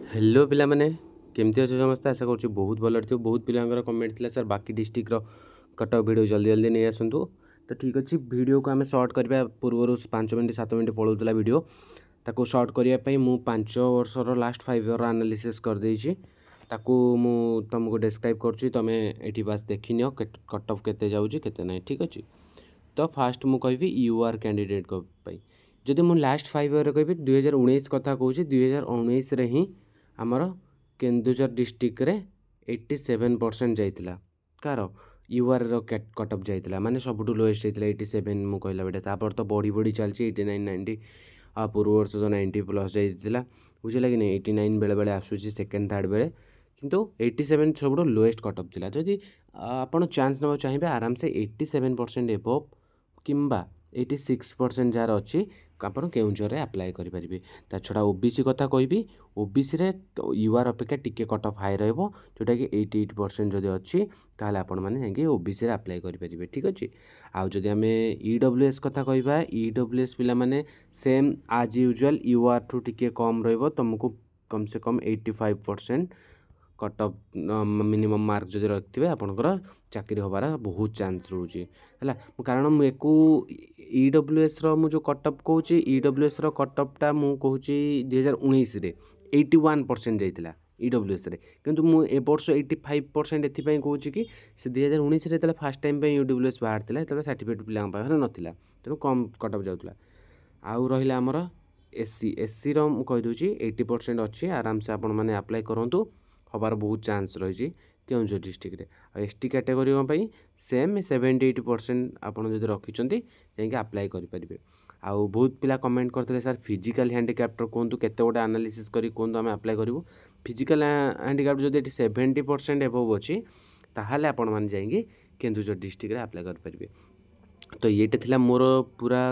Hello पिला माने केमती अच्छे समस्त आशा करुँ बहुत भल थी। बहुत पिला कमेंट थी सर बाकी डिस्ट्रिक्ट कट ऑफ वीडियो जल्दी जल्दी नहीं आसतु। तो ठीक अच्छे वीडियो को आम सर्ट करवा पूर्व 5 मिनट 7 मिनट पड़ूला वीडियो ताको सर्ट करने मु 5 वर्षर लास्ट 5 इयर एनालिसिस करदे ताकू मु तुमको डिस्क्राइब करुँची तुम ये बास देखी नियो कट ऑफ केते जाउची केते नहीं। ठीक अच्छे तो फास्ट मु कहबी यूआर कैंडिडेट को जदि मु लास्ट 5 इयर कहबी 2019 कथा कहूँ 2019 रे ही आमर केन्दुझर डिस्ट्रिक्ट रे 87% जाइतिला कार यूआर कट ऑफ जाइतिला माने सबुठु लोएस्ट जाइतिला 87 मु कहला बेटा तापर तो बढ़ी बढ़ी चलची 89 90 आ पूर्व वर्ष तो 90 प्लस जाइतिला बुझिला कि नहीं 89 बेले बेले आसुची सेकेंड थर्ड बेले किंतु 87 सबुठु लोएस्ट कट ऑफ थिला। जदि आपण चांस नबा चाहिबे आराम से 87% एबव किंबा 86% जार अच्छी आपड़ केउंझर आप्लाय करेंगे। ता छड़ा ओबीसी कथा कहबी ओबीसी रे यूआर अपेक्षा टिके कट ऑफ हाई रहिबो जोटा कि 88% जदि अच्छी ताले आपण माने जाके ओबीसी रे आप्लाय करेंगे। ठीक अच्छे आउ जदि आमे ईडब्ल्यूएस कथा कहबा ईडब्ल्यूएस पिला माने सेम आज यूजुअल यूआर टू टिके कम रहिबो तुमको कम से कम 85% कट ऑफ मिनिमम मार्क जदि रखिथे आपनकर चाकरी होबार बहुत चांस रोचे है कारण मुझे ईडब्ल्यूएस रो जो कट ऑफ कहूँ ईडब्ल्यूएस रो कट ऑफ टा मु कहूँ 2019 रे 81% जाइतिला ईडब्ल्यूएस रे किंतु मु ए वर्ष 85% एथिपाई कहूँ कि से 2019 रे तले फर्स्ट टाइम पे ईडब्ल्यूएस बाहर थिला तले सर्टिफिकेट पिला पाखरे नथिला तेणु कम कट ऑफ जाउतला। आउ रहिला हमर एससी एससी रो मु कहि दोची 80% अच्छी आराम से आपण माने अप्लाई करंतु हबार बहुत चांस रही केउझर डिस्ट्रिक्ट रे। एसटी कैटेगरी सेम 78% आपड़ जब रखिंट जा अप्लाई करेंगे। आउ बहुत पिला कमेंट करते सर फिजिकल हैंडिकैप्टर कहतु केते गोटे एनालिसिस करी कहतु आम अप्लाई करूँ फिजिकल हैंडिकैप्ट जब 70% एबव अच्छी ताहले आपण मैंने जाइए केन्दुझर डिस्ट्रिक्ट रे अप्लाई करेंगे। तो ये थिला मोर पूरा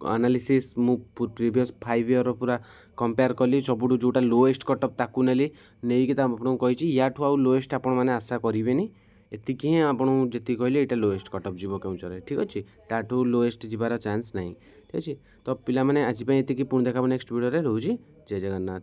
एनालिसिस मु प्रीवियस 5 इयर पूरा कंपेयर कली सबुठु जोटा लोएस्ट कट ऑफ ताकू नेली नहीं आपको कही या आउ लोएस्ट आपण मैंने आशा करेंगे एतिक ही आपको जी कहले यहाँ लोएस्ट कट ऑफ जीव केउंझर। ठीक अच्छे ताठू लोएस्ट जीवार चांस नहीं। ठीक अच्छे तो पिला माने आज एतिकी पुणी देखा नेक्स्ट वीडियो रे रोजी जय जगन्नाथ।